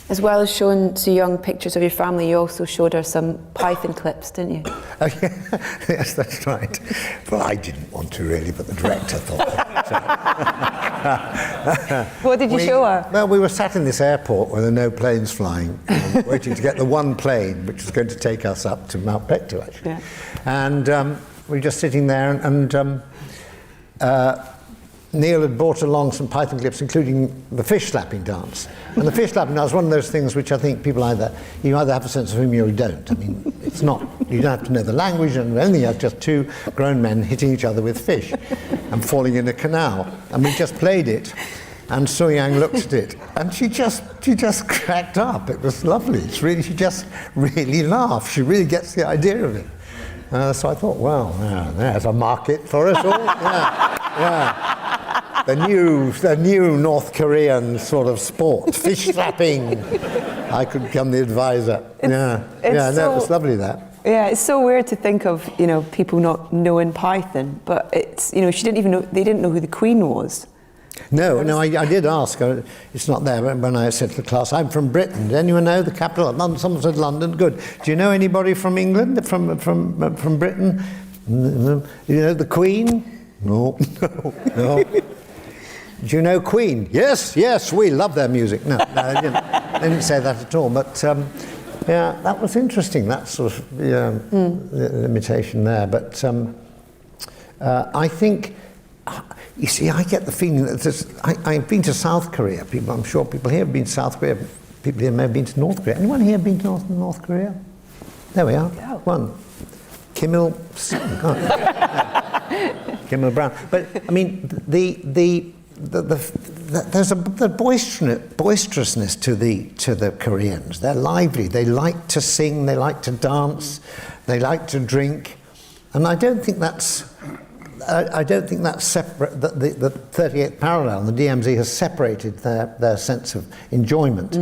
As well as showing to young pictures of your family, you also showed her some Python clips, didn't you? Oh, yeah. Yes, that's right. Well, I didn't want to really, but the director thought. What did you show her? Well, we were sat in this airport where there were no planes flying, waiting to get the one plane which was going to take us up to Mount Pector, actually. Yeah. And we were just sitting there, and Neil had brought along some Python clips, including the fish slapping dance. And the fish slapping dance is one of those things which I think people you either have a sense of humour or you don't. I mean, it's not, you don't have to know the language and anything else, just two grown men hitting each other with fish and falling in a canal. And we just played it, and So Yang looked at it, and she just cracked up. It was lovely. She just really laughed. She really gets the idea of it. So I thought, well, there's a market for us all. Yeah. The new North Korean sort of sport, fish slapping. I could become the advisor. It was lovely that. Yeah, it's so weird to think of, people not knowing Python, but it's, she didn't even know, they didn't know who the Queen was. No, I did ask her. It's not there, but when I said to the class, I'm from Britain. Does anyone know the capital of London? Someone said London. Good. Do you know anybody from England, from Britain? You know the Queen? No. Do you know Queen? Yes, we love their music. No, they didn't say that at all. But that was interesting. That sort of limitation there. But I think, you see, I get the feeling that I've been to South Korea. I'm sure people here have been to South Korea. People here may have been to North Korea. Anyone here been to North Korea? There we are. Yeah. One. Kim Il-sung. Kim Il-brown. But I mean, there's a boisterousness to the Koreans. They're lively. They like to sing. They like to dance. They like to drink. And I don't think that's separate. The 38th parallel, the DMZ has separated their sense of enjoyment,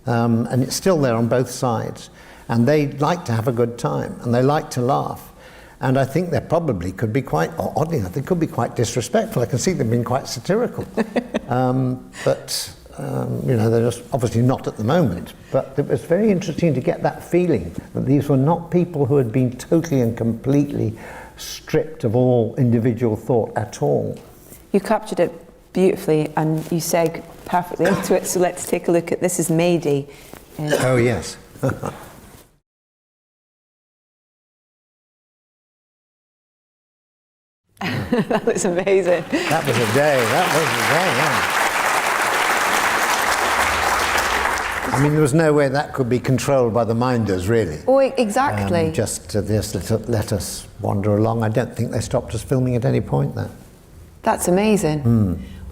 and it's still there on both sides. And they like to have a good time, and they like to laugh. And I think they probably could be quite, oddly enough, they could be quite disrespectful. I can see them being quite satirical. But they're just obviously not at the moment. But it was very interesting to get that feeling that these were not people who had been totally and completely stripped of all individual thought at all. You captured it beautifully, and you seg perfectly into it. So let's take a look at this. Is May Day. Oh yes. That was amazing. That was a day, I mean, there was no way that could be controlled by the minders, really. Oh, exactly. Just let us wander along. I don't think they stopped us filming at any point there. That's amazing.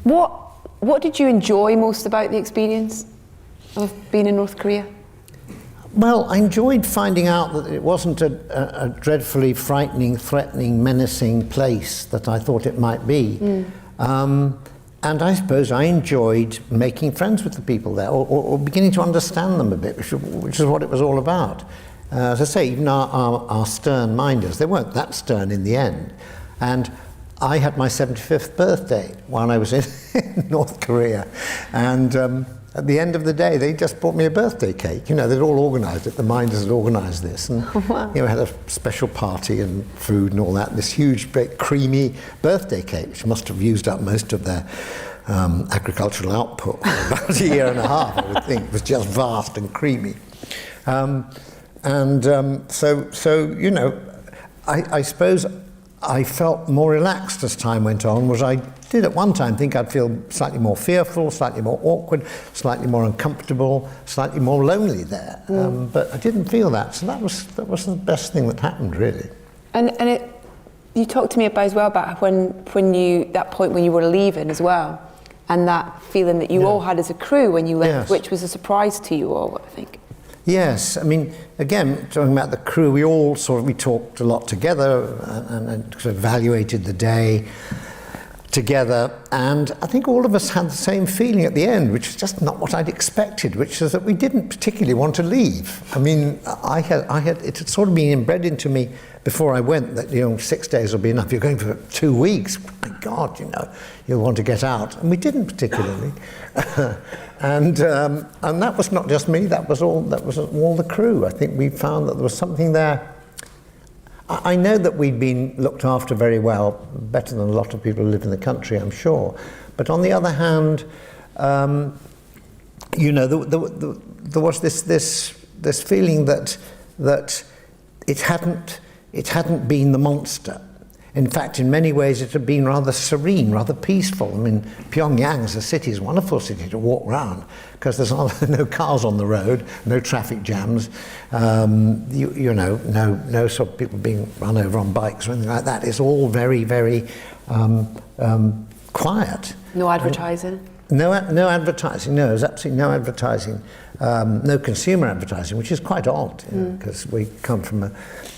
What did you enjoy most about the experience of being in North Korea? Well, I enjoyed finding out that it wasn't a dreadfully frightening, threatening, menacing place that I thought it might be. And I suppose I enjoyed making friends with the people there, or beginning to understand them a bit, which is what it was all about. As I say, even our stern minders, they weren't that stern in the end. And I had my 75th birthday while I was in North Korea. And at the end of the day, they just brought me a birthday cake. They'd all organised it. The minders had organised this, and we had a special party and food and all that. This huge, big, creamy birthday cake, which must have used up most of their agricultural output for about a year and a half. I would think it was just vast and creamy, I suppose I felt more relaxed as time went on, whereas I did at one time think I'd feel slightly more fearful, slightly more awkward, slightly more uncomfortable, slightly more lonely there. But I didn't feel that, so that was the best thing that happened, really. And you talked to me about when you that point when you were leaving as well, and that feeling that you all had as a crew when you left, which was a surprise to you all, I think. Yes, I mean, again, talking about the crew, we talked a lot together and sort of evaluated the day, together, and I think all of us had the same feeling at the end, which is just not what I'd expected, which is that we didn't particularly want to leave. I mean, it had sort of been inbred into me before I went that, 6 days will be enough. You're going for 2 weeks. My God, you'll want to get out. And we didn't particularly. and that was not just me, that was all the crew. I think we found that there was something there. I know that we'd been looked after very well, better than a lot of people who live in the country, I'm sure. But on the other hand, there was this feeling that it hadn't been the monster. In fact, in many ways, it had been rather serene, rather peaceful. I mean, Pyongyang as a city is a wonderful city to walk around because there's no cars on the road, no traffic jams, no sort of people being run over on bikes or anything like that. It's all very, very quiet. No advertising? No advertising, no, there's absolutely no advertising. No consumer advertising, which is quite odd, because we come from a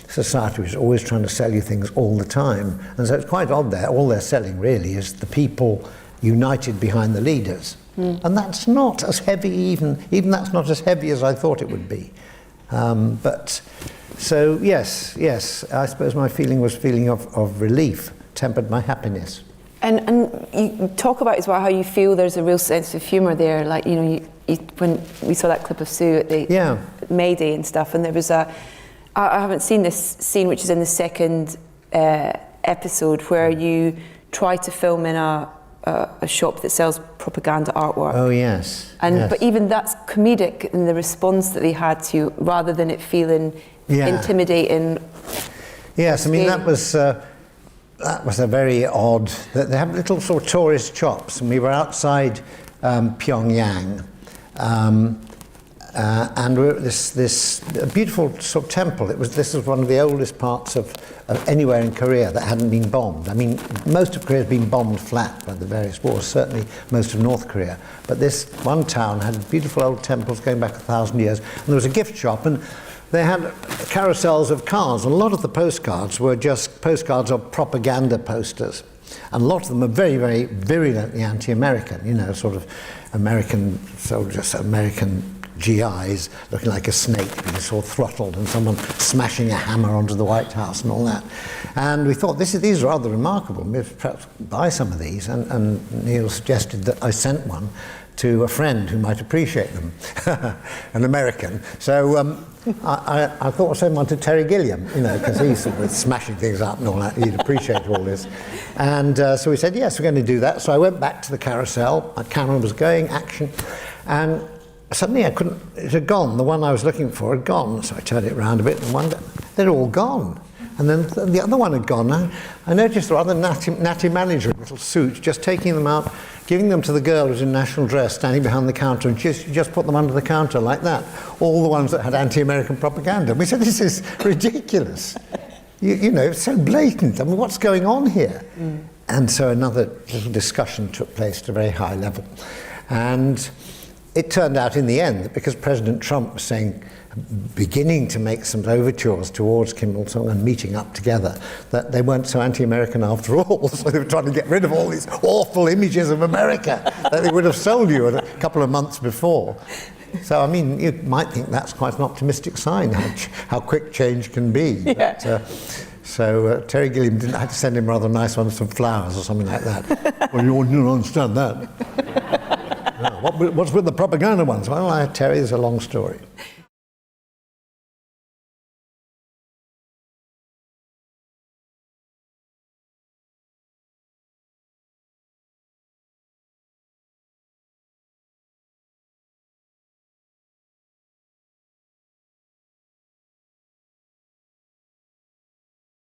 society which is always trying to sell you things all the time. And so it's quite odd there. All they're selling really is the people united behind the leaders. And that's not as heavy, even that's not as heavy as I thought it would be. But so yes, I suppose my feeling was feeling of relief, tempered my happiness. And you talk about as well how you feel there's a real sense of humour there, like, when we saw that clip of Sue at the May Day and stuff, and there was I haven't seen this scene, which is in the second episode, where you try to film in a shop that sells propaganda artwork. Oh yes. But even that's comedic in the response that they had to you, rather than it feeling intimidating. Yes, I mean that was a very odd. They have little sort of tourist shops, and we were outside Pyongyang. And we're at this beautiful sort of temple. This was one of the oldest parts of anywhere in Korea that hadn't been bombed. I mean, most of Korea has been bombed flat by the various wars, certainly most of North Korea. But this one town had beautiful old temples going back 1,000 years. And there was a gift shop, and they had carousels of cars. And a lot of the postcards were just postcards of propaganda posters. And a lot of them are very, very virulently anti-American, sort of American soldiers, American GIs looking like a snake being sort of throttled, and someone smashing a hammer onto the White House and all that. And we thought, these are rather remarkable. Maybe perhaps buy some of these. And Neil suggested that I sent one to a friend who might appreciate them, an American. So I thought I'd send one to Terry Gilliam, because he's sort of smashing things up and all that. He'd appreciate all this. And so we said, yes, we're going to do that. So I went back to the carousel. My camera was going, action. And suddenly it had gone. The one I was looking for had gone. So I turned it around a bit and they'd all gone. And then the other one had gone. I noticed the rather natty manager in a little suit just taking them out, giving them to the girl who's in national dress, standing behind the counter, and just put them under the counter like that. All the ones that had anti-American propaganda. We said, this is ridiculous. It's so blatant. I mean, what's going on here? And so another little discussion took place at a very high level. And it turned out in the end that because President Trump was beginning to make some overtures towards Kim Il-sung and meeting up together, that they weren't so anti-American after all. So they were trying to get rid of all these awful images of America that they would have sold you a couple of months before. So, I mean, you might think that's quite an optimistic sign, how quick change can be. Yeah. But, so Terry Gilliam I had to send him rather nice ones, some flowers or something like that. Well, you don't understand that. What's with the propaganda ones? Well, Terry, there's a long story.